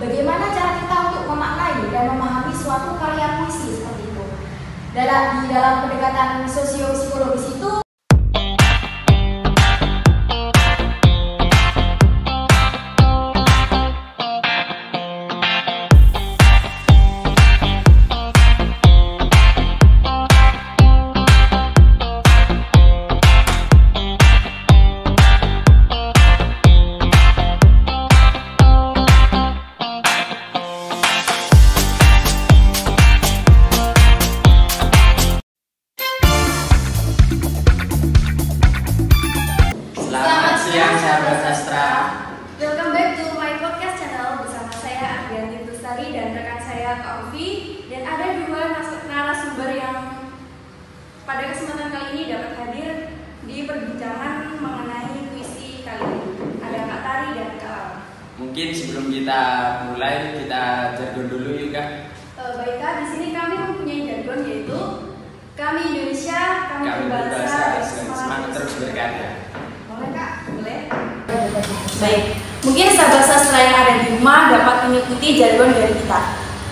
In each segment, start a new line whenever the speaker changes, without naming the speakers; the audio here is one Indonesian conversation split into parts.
bagaimana cara kita untuk memaknai dan memahami suatu karya puisi seperti itu. Di dalam pendekatan sosio-psikologis itu,
welcome back to my podcast channel bersama saya Ardianti Bestari dan rekan saya Kak Ufi, dan ada dua narasumber yang pada kesempatan kali ini dapat hadir di perbincangan mengenai puisi kali ini. Ada Kak Tari dan Kak Lala.
Mungkin sebelum kita mulai kita jargon dulu yuk Kak.
Baik Kak, di sini kami mempunyai jargon yaitu kami Indonesia, kami berbahasa,
semangat terus berkarya.
Boleh Kak? Boleh. Baik, mungkin sahabat sastra yang ada di rumah dapat mengikuti jargon dari kita.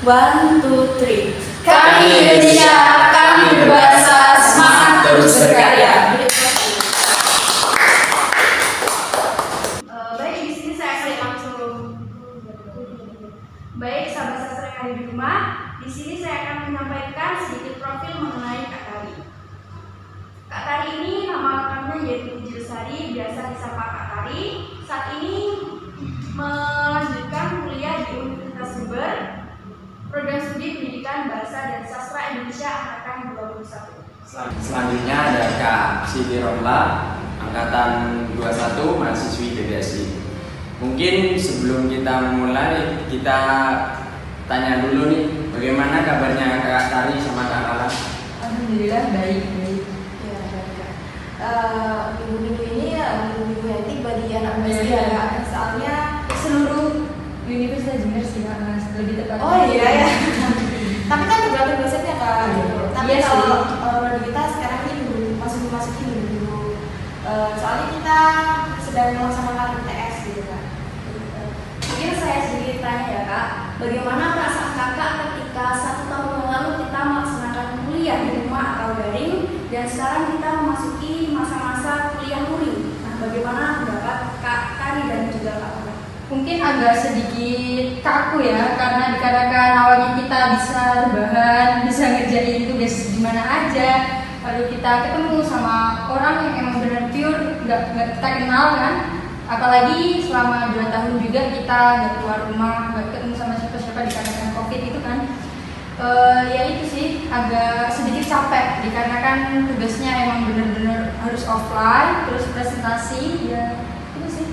1, 2, 3.
kami Indonesia, kami berbahasa, semangat terus berkarya.
Baik, di sini saya langsung. Baik, sahabat sastra yang ada di rumah, di sini saya akan menyampaikan sedikit profil mengenai Kak Tari. Kak Tari ini nama lengkapnya yaitu Puji Lestari, biasa disapa Kak Tari. Saat ini melanjutkan kuliah di Universitas Jember, program studi Pendidikan Bahasa dan Sastra Indonesia angkatan 21.
Selanjutnya ada Kak Siti Romla, angkatan 21, mahasiswi BPSI. Mungkin sebelum kita mulai, kita tanya dulu nih, bagaimana kabarnya Kak Tari sama Kak Lala?
Alhamdulillah baik. Minggu-minggu ini minggu hektik bagi anak UNESD ya, soalnya
seluruh Universitas Jember sih Kak, lebih tepatnya.
oh iya ya. Tapi kan tergantung dosennya Kak. Tapi
Iya
kalau menurut kita sekarang ini masukin dulu. Soalnya kita sedang melaksanakan UTS gitu Kak.
Mungkin saya sedikit tanya ya Kak, bagaimana perasaan Kakak ketika 1 tahun yang lalu kita melaksanakan kuliah di rumah atau daring, dan sekarang kita memasuki masa-masa kuliah luring. Nah, bagaimana pendapat Kak Tari dan juga Kak Lala?
Mungkin agak sedikit kaku ya, karena dikarenakan awalnya kita bisa rebahan, bisa ngerjain tugas gimana aja, lalu kita ketemu sama orang yang emang benar pure, nggak kita kenal kan. Apalagi selama 2 tahun juga kita nggak keluar rumah, nggak ketemu sama siapa-siapa dikarenakan COVID itu kan. Ya itu sih agak sedikit capek dikarenakan tugasnya emang bener-bener harus offline, terus presentasi, ya itu sih.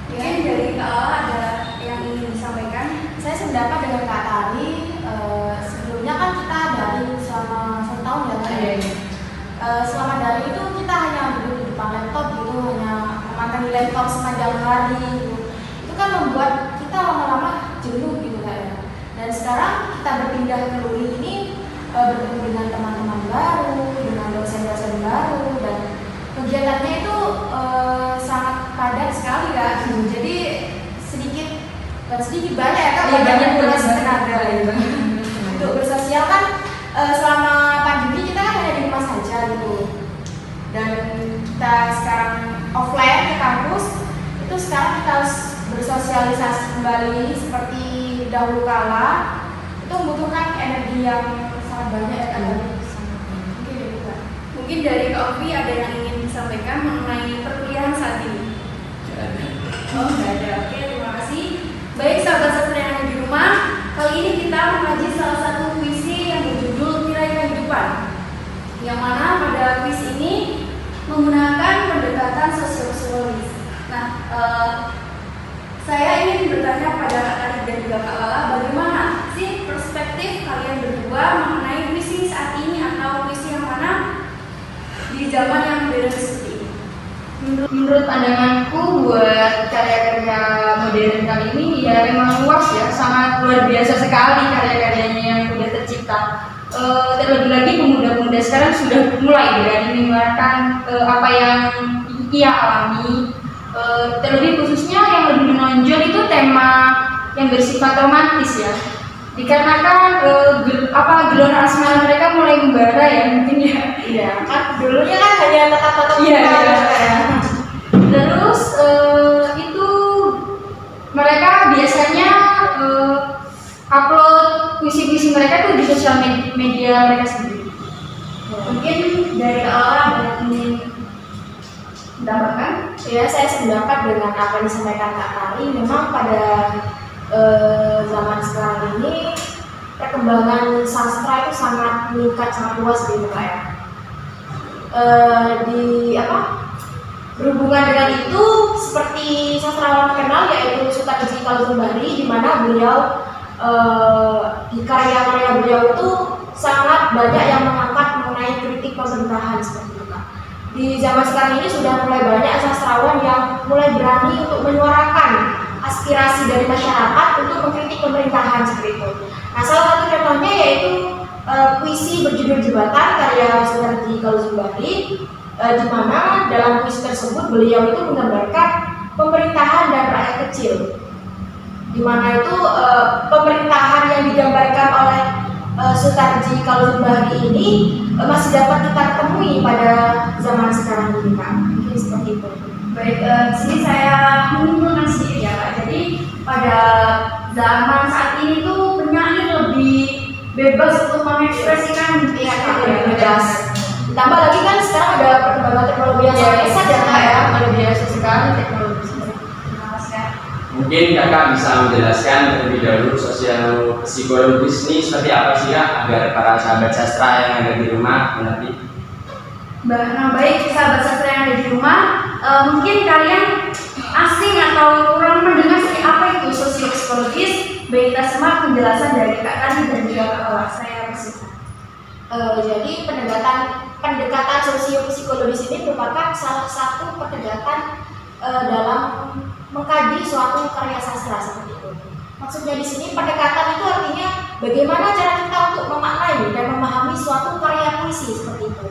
Mungkin dari Kak Lala ada yang ingin disampaikan?
Saya sependapat dengan Kak Tari. Sebelumnya kan kita daring selama 1 tahun ya Kak. Selama daring itu kita hanya duduk di depan laptop gitu, hanya memandangi laptop sepanjang hari gitu. Itu kan membuat kita lama-lama jenuh gitu Kak ya. Dan sekarang kita berpindah ke luring ini, bertemu dengan teman-teman baru, dengan dosen-dosen baru, dan kegiatannya itu sangat padat sekali Kak. Jadi sedikit banyak ya Kak, banyak menguras tenaga gitu. Untuk bersosial kan selama pandemi kita kan hanya di rumah saja gitu, dan kita sekarang offline ke kampus, itu sekarang kita harus bersosialisasi kembali seperti dahulu kala. Itu membutuhkan energi yang sangat banyak ya Kak. Mungkin dari Kak.
Mungkin dari Kak Ovi ada yang ingin disampaikan mengenai perkuliahan saat ini? Oh, nggak ada. Oke, terima kasih. Baik sahabat sastra yang ada di rumah, kali ini kita mengaji salah satu puisi yang berjudul Tirai Kehidupan, yang mana pada puisi ini menggunakan pendekatan sosiologis. Nah, saya ingin bertanya pada Kak Tari dan juga Kak Lala, bagaimana sih perspektif kalian berdua mengenai puisi saat ini, atau puisi yang mana di zaman yang berbeda seperti ini?
Menurut pandanganku buat karya-karya modern kali ini ya memang luas ya, sangat luar biasa sekali karya-karyanya yang sudah tercipta. Terlebih lagi pemuda-pemuda sekarang sudah mulai berani menyuarakan apa yang ia alami. Terlebih khususnya yang lebih menonjol itu tema yang bersifat romantis ya. Dikarenakan gelora asmara mereka mulai membara ya mungkin ya.
Iya, kan dulunya kan hanya tatap-tatap
Iya,
muka
iya.
gitu ya.
Terus itu mereka biasanya upload puisi-puisi mereka tuh di sosial media mereka sendiri.
Mungkin dari Aura ada yang ingin menambahkan?
Ya, saya sependapat dengan apa yang disampaikan Kak Tari. Memang pada zaman sekarang ini perkembangan sastra itu sangat meningkat, sangat luas gitu Kak ya. Berhubungan dengan itu, seperti sastrawan terkenal yaitu Sutarji Kalosumbari, di mana beliau di karya-karya beliau itu sangat banyak yang mengangkat mengenai kritik pemerintahan seperti itu Kak. Di zaman sekarang ini sudah mulai banyak sastrawan yang mulai berani untuk menyuarakan aspirasi dari masyarakat untuk mengkritik pemerintahan seperti itu. Nah, salah satu contohnya yaitu puisi berjudul Jembatan karya Sutarji Kalosumbari, di mana dalam puisi tersebut beliau itu menggambarkan pemerintahan dan rakyat kecil, di mana itu pemerintahan yang digambarkan oleh Sutarji Kalosumbari ini masih dapat kita temui pada zaman sekarang ini Kak. Mungkin seperti itu.
Baik, di sini saya menyimpulkan sedikit ya Kak. Jadi pada zaman saat ini tuh penyair lebih bebas untuk mengekspresikan
Lebih bebas. Ditambah lagi kan sekarang ada perkembangan teknologi yang sangat pesat ya Kak ya.
Luar biasa sekali teknologi.
Mungkin kakak bisa menjelaskan terlebih dahulu sosial psikologis ini seperti apa sih Kak, agar para sahabat sastra yang ada di rumah mengerti.
Nah, baik sahabat sastra yang ada di rumah, mungkin kalian asing atau kurang mendengar sih apa itu sosiopsikologis. Baik, kita simak penjelasan dari Kak Tani dan juga Kak Aura. Saya persilakan.
Jadi pendekatan sosiopsikologis ini merupakan salah satu pendekatan dalam mengkaji suatu karya sastra seperti itu. Maksudnya di sini pendekatan itu artinya bagaimana cara kita untuk memaknai dan memahami suatu karya puisi seperti itu.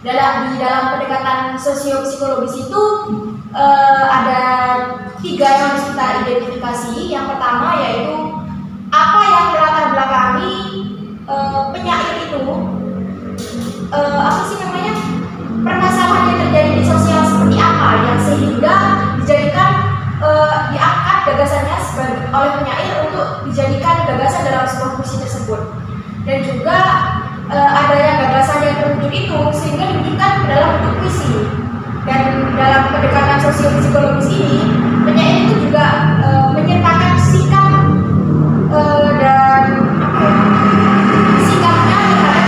Di dalam pendekatan sosiopsikologis itu ada 3 yang harus kita identifikasi. Yang pertama yaitu apa yang melatar belakangi penyair itu, permasalahan yang terjadi di sosial seperti apa yang sehingga dijadikan diangkat gagasannya oleh penyair untuk dijadikan gagasan dalam sebuah puisi tersebut. Dan juga ada yang gagasan yang terwujud itu sehingga diwujudkan ke dalam bentuk puisi. Dan dalam pendekatan sosiopsikologis ini penyair itu juga menyertakan sikap dan sikapnya terhadap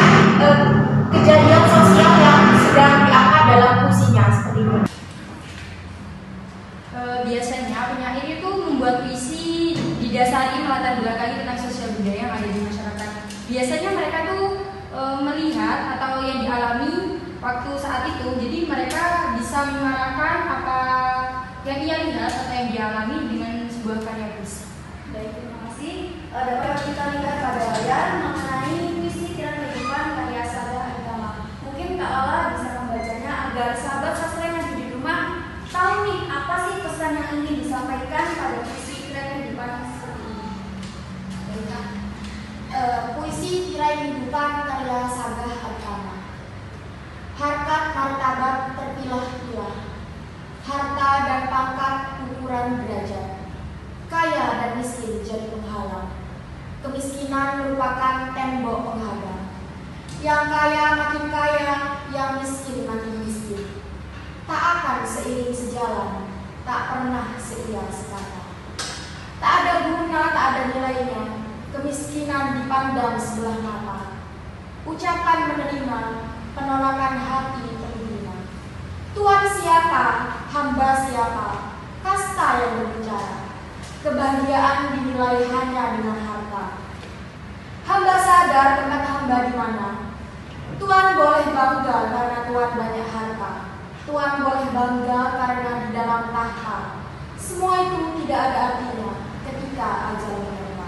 kejadian sosial yang sedang diangkat dalam puisinya seperti itu.
Biasanya penyair itu membuat puisi didasari melatar belakangi tentang sosial budaya yang ada di masyarakat. Biasanya mereka tuh melihat atau yang dialami waktu saat itu, jadi mereka bisa menyuarakan apa yang ia lihat atau yang dialami dengan sebuah karya puisi.
Baik, terima kasih. Dapat kita lihat pada layar mengenai puisi Tirai Kehidupan karya Sadah Agama. Mungkin Kak Lala bisa membacanya agar sahabat sastra yang ada di rumah tahu nih apa sih pesan yang ingin disampaikan pada puisi Tirai Kehidupan seperti ini.
Baiklah. Puisi Tirai Kehidupan karya Sadah Agama. Harkat martabat terpilah-pilah, harta dan pangkat ukuran derajat, kaya dan miskin jadi penghalang. Kemiskinan merupakan tembok penghadang. Yang kaya makin kaya, yang miskin makin miskin. Tak akan seiring sejalan, tak pernah seia sekata. Tak ada guna, tak ada nilainya. Kemiskinan dipandang sebelah mata. Ucapan menerima, penolakan hati terhina. Tuan siapa, hamba siapa, kasta yang berbicara. Kebahagiaan dinilai hanya dengan harta. Hamba sadar tempat hamba di mana. Tuan boleh bangga karena Tuan banyak harta. Tuan boleh bangga karena di dalam tahta. Semua itu tidak ada artinya ketika ajal menerima.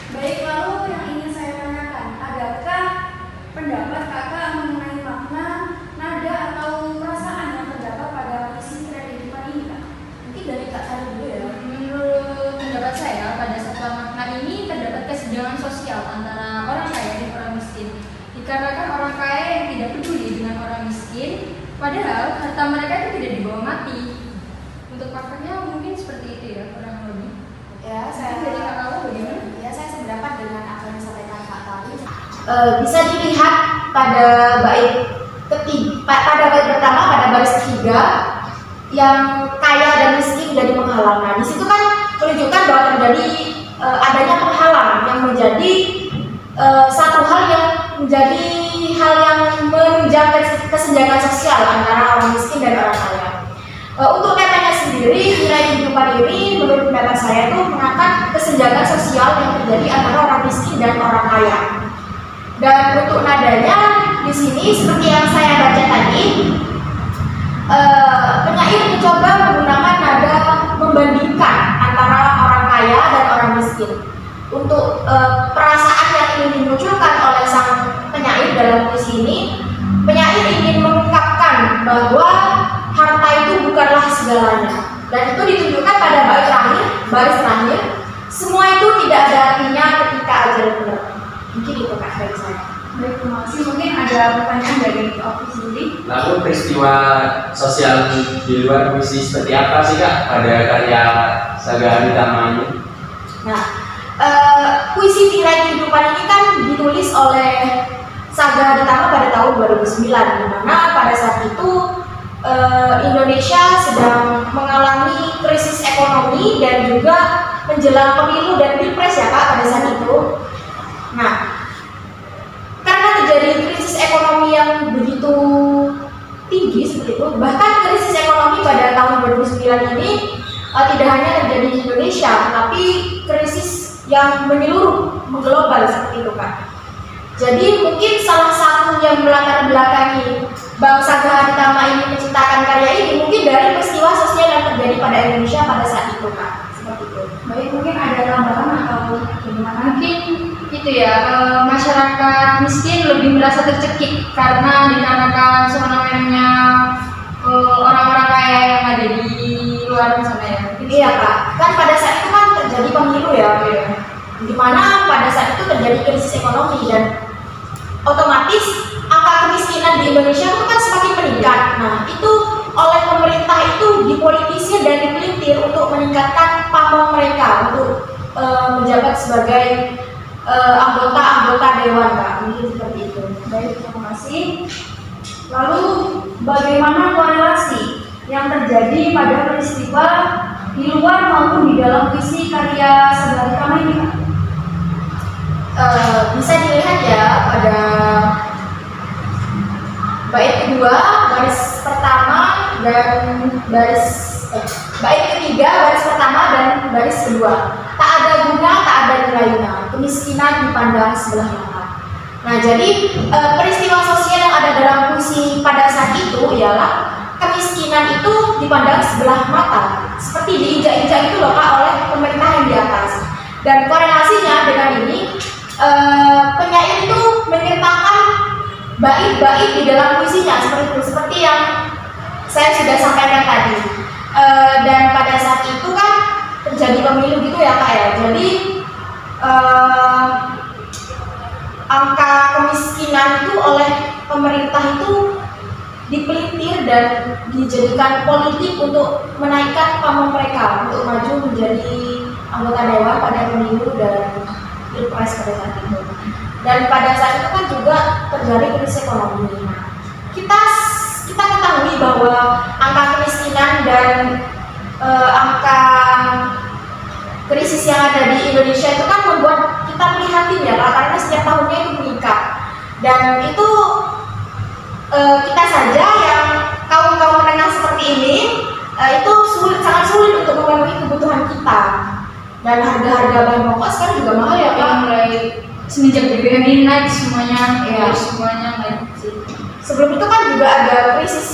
Baik, lalu yang ingin saya tanyakan, adakah pendapat kakak mengenai makna, nada atau perasaan yang terdapat pada puisi Tirai Kehidupan ini, Kak?
Mungkin dari Kak
ungkapannya mungkin seperti itu ya, kurang lebih.
Ya, saya
Dari Kak Laura bagaimana?
ya saya sependapat dengan apa yang disampaikan Kak Tali.
Bisa dilihat pada bait pertama, pada baris ketiga, yang kaya dan miskin jadi penghalang. Nah, di situ kan menunjukkan bahwa terjadi adanya penghalang yang menjadi satu hal yang menjadi hal yang menunjang kesenjangan sosial antara orang miskin dan orang kaya. Untuk temanya sendiri, nilai kehidupan ini menurut pendapat saya itu mengangkat kesenjangan sosial yang terjadi antara orang miskin dan orang kaya. Dan untuk nadanya di sini seperti yang saya baca tadi, penyair mencoba menggunakan nada membandingkan antara orang kaya dan orang miskin. Untuk perasaan yang ingin dimunculkan oleh sang penyair dalam puisi ini, penyair ingin mengungkapkan bahwa harta itu bukanlah segalanya. Dan itu ditunjukkan pada baris terakhir, semua itu tidak ada artinya ketika ajal benar. Mungkin itu Kak dari saya.
Baik, terima kasih. Mungkin ada pertanyaan dari Oki sendiri.
Lalu peristiwa sosial di luar puisi seperti apa sih Kak pada karya Saga Aditama ini?
Nah, puisi Tirai Kehidupan ini kan ditulis oleh Saga Aditama pada tahun 2009, di mana pada saat itu Indonesia sedang mengalami krisis ekonomi dan juga menjelang pemilu dan pilpres ya Kak pada saat itu. Nah, karena terjadi krisis ekonomi yang begitu tinggi seperti itu, bahkan krisis ekonomi pada tahun 2009 ini tidak hanya terjadi di Indonesia, tetapi krisis yang menyeluruh, mengglobal seperti itu Kak. Jadi mungkin salah satu yang melatar belakangi Bang Saga Aditama ini menciptakan karya ini mungkin dari peristiwa sosial yang terjadi pada Indonesia pada saat itu Kak. Seperti itu.
Baik, mungkin ada tambahan atau bagaimana?
Mungkin itu ya, masyarakat miskin lebih merasa tercekik karena dikarenakan fenomenanya orang-orang kaya yang ada di luar sana ya.
Iya Kak, kan pada saat itu kan terjadi pemilu ya, di mana pada saat itu terjadi krisis ekonomi dan otomatis angka kemiskinan di Indonesia itu kan semakin meningkat. Nah, itu oleh pemerintah itu dipolitisir dan dipelintir untuk meningkatkan pamong mereka untuk menjabat sebagai anggota dewan Kak, mungkin seperti itu.
Baik, terima kasih. Lalu bagaimana korelasi yang terjadi pada peristiwa di luar maupun di dalam puisi karya Saga Aditama ini Kak?
Bisa dilihat ya pada bait kedua, baris pertama dan bait ketiga, baris pertama dan baris kedua. Tak ada guna, tak ada nilainya, kemiskinan dipandang sebelah mata. Nah, jadi peristiwa sosial yang ada dalam puisi pada saat itu ialah kemiskinan itu dipandang sebelah mata, seperti diinjak-injak itu loh Kak oleh pemerintah yang di atas. Dan korelasinya dengan ini, penyair itu menyertakan bait-bait di dalam puisinya seperti yang saya sudah sampaikan tadi. Dan pada saat itu kan terjadi pemilu gitu ya Kak ya. Jadi angka kemiskinan itu oleh pemerintah itu dipelintir dan dijadikan politik untuk menaikkan pamong mereka untuk maju menjadi anggota dewan pada pemilu dan pilpres pada saat itu. Dan pada saat itu kan juga terjadi krisis ekonomi. Nah, kita ketahui bahwa angka kemiskinan dan angka krisis yang ada di Indonesia itu kan membuat kita prihatin ya Pak, karena setiap tahunnya itu meningkat. Dan itu kita saja yang kaum menengah seperti ini itu sangat sulit untuk memenuhi kebutuhan kita. Dan harga-harga bahan pokok sekarang juga mahal ya Pak.
Mulai semenjak BBM ini naik semuanya, ya semuanya naik.
Sebelum itu kan juga ada krisis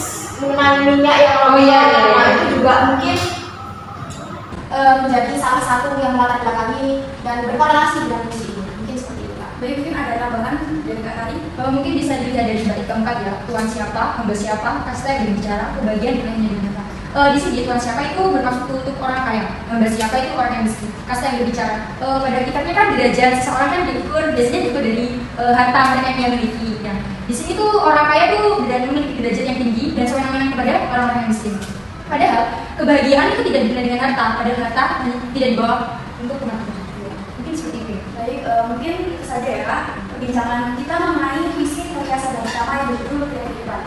mengenai minyak yang
Nah, itu juga mungkin menjadi salah satu yang melatar belakangi dan berkorelasi dengan puisi ini. Mungkin seperti itu Kak.
Baik, mungkin ada tambahan dari Kak Tari. Mungkin bisa dilihat dari bait keempat ya, tuan siapa, hamba siapa, kasta yang berbicara, kebagian yang menjadi kata. Di sini tuan siapa itu bermaksud untuk orang kaya, hamba siapa itu orang yang miskin, kasta yang berbicara. Pada kitabnya kan derajat seseorang kan diukur biasanya diukur dari harta mereka yang miliki. Ya. Di sini tuh orang kaya tuh memiliki derajat yang tinggi dan sewenang-wenang kepada orang-orang yang miskin. Padahal kebahagiaan itu tidak dibeli dengan harta, padahal harta tidak dibawa untuk teman-teman. Mungkin seperti itu.
Baik, mungkin itu saja ya perbincangan kita mengenai visi karya Sadar Tama yang berjudul Kehidupan.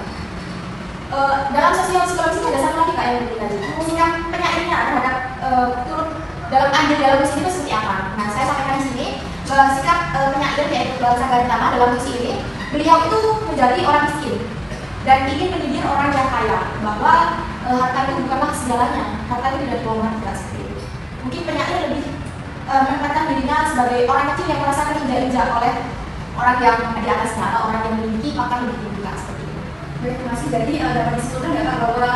Dalam sosial psikologi ada satu lagi Kak yang penting tadi. Sikap penyairnya terhadap turut dalam andil dalam puisi itu seperti apa? Nah, saya sampaikan di sini bahwa sikap penyair yaitu Bang Sadar Tama dalam puisi ini, beliau itu menjadi orang miskin dan ingin menyindir orang yang kaya bahwa harta itu bukanlah segalanya, harta itu tidak bohongan, tidak seperti itu. Mungkin penyair lebih menempatkan dirinya sebagai orang kecil yang merasa terinjak-injak oleh orang yang di atasnya atau orang yang memiliki maka lebih tinggi seperti itu.
Baik, terima kasih. Jadi dapat disimpulkan ya Kak bahwa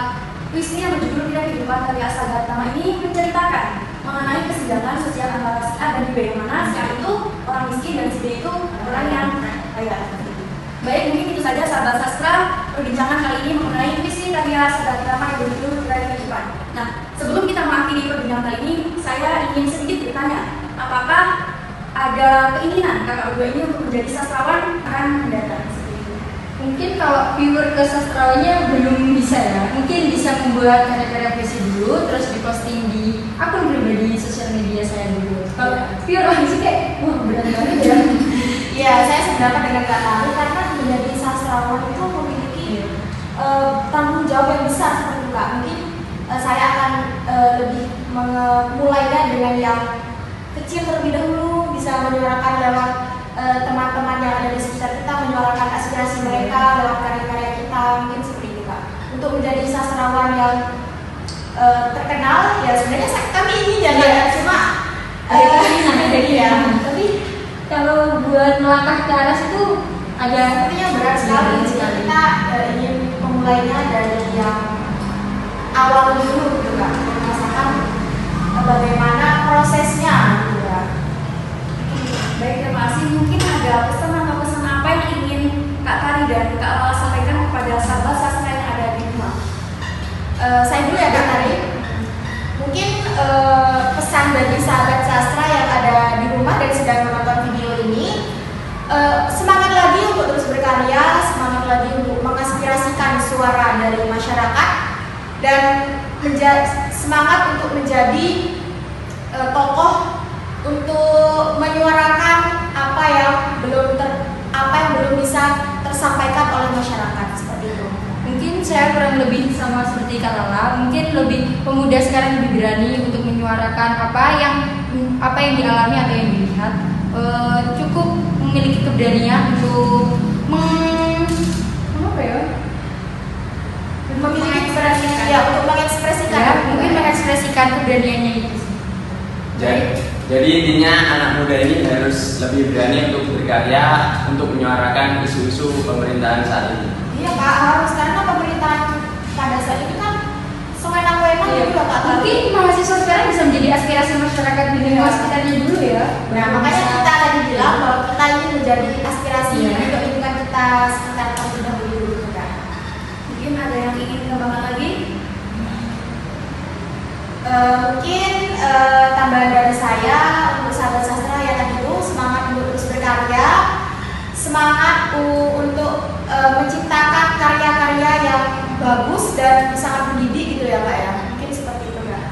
puisi yang berjudul Kehidupan karya Sadar Tama ini menceritakan mengenai kesenjangan sosial antara si A dan B, bagaimana si A itu orang miskin dan si B itu orang yang kaya. Baik, mungkin itu saja sahabat sastra perbincangan kali ini mengenai puisi karya Sadar Tama yang berjudul Kehidupan. Nah, sebelum kita mengakhiri perbincangan kali ini, saya ingin sedikit bertanya, apakah ada keinginan kakak berdua ini untuk menjadi sastrawan akan mendatang?
Mungkin kalau pure ke sastrawannya belum bisa ya. Mungkin bisa membuat karya-karya puisi dulu, terus diposting di akun pribadi sosial media saya dulu. Kalau pure langsung kayak wah berat banget ya.
Iya, saya sependapat dengan Kak Tari karena menjadi sastrawan itu memiliki tanggung jawab yang besar seperti itu Kak. Mungkin saya akan lebih memulainya dengan yang kecil terlebih dahulu, bisa menyuarakan lewat teman-teman yang ada di sekitar kita, menyuarakan aspirasi mereka lewat karya-karya kita, mungkin seperti itu Kak. Untuk menjadi sastrawan yang terkenal, ya sebenarnya kami ingin jadi cuma
tapi kalau buat melangkah ke arah situ agak
sepertinya berat sekali. Kita ingin memulainya dari yang awal dulu gitu Kak, merasakan bagaimana prosesnya gitu ya.
Baik, terima kasih. Mungkin ada pesan atau pesan apa yang ingin Kak Tari dan Kak Lala sampaikan kepada sahabat sastra yang ada di rumah?
Saya dulu ya Kak Tari. Mungkin pesan bagi sahabat sastra yang ada di rumah dan sedang menonton video ini, semangat lagi untuk terus berkarya, semangat lagi untuk mengaspirasikan suara dari masyarakat dan semangat untuk menjadi tokoh untuk menyuarakan apa yang belum bisa tersampaikan oleh masyarakat seperti itu.
mungkin saya kurang lebih sama seperti Kak Lala. Mungkin lebih pemuda sekarang lebih berani untuk menyuarakan apa yang dialami atau yang dilihat. Cukup memiliki keberanian untuk
untuk mengekspresikan
ya, mungkin mengekspresikan keberaniannya itu.
Jadi intinya anak muda ini harus lebih berani untuk berkarya, untuk menyuarakan isu-isu pemerintahan saat ini.
Iya Kak, harus, karena pemerintahan pada saat itu kan sewenang-wenang gitu loh Kak.
Mungkin mahasiswa sekarang bisa menjadi aspirasi masyarakat di lingkungan sekitarnya dulu ya.
Nah, makanya kita tadi bilang bahwa kita ingin menjadi aspirasi untuk lingkungan kita sekitar terlebih dahulu gitu Kak.
Mungkin ada yang ingin ditambahkan lagi?
Mungkin tambahan dari saya untuk sahabat sastra yang tadi itu, semangat untuk terus berkarya, semangat untuk menciptakan karya-karya yang bagus dan sangat mendidik gitu ya Kak ya. Mungkin seperti itu Kak.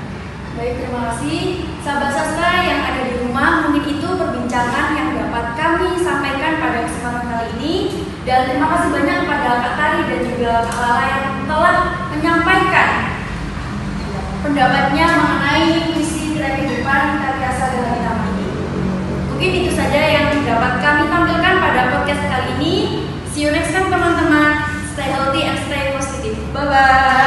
Baik, terima kasih sahabat sastra yang ada di rumah. Mungkin itu perbincangan yang dapat kami sampaikan pada kesempatan kali ini. Dan terima kasih banyak kepada Kak Tari dan juga Kak Lala yang telah menyampaikan pendapatnya mengenai visi kehidupan karya Sadar Tama ini. Mungkin itu saja yang dapat kami tampilkan pada podcast kali ini. See you next time teman-teman. Stay healthy and stay positive. Bye-bye.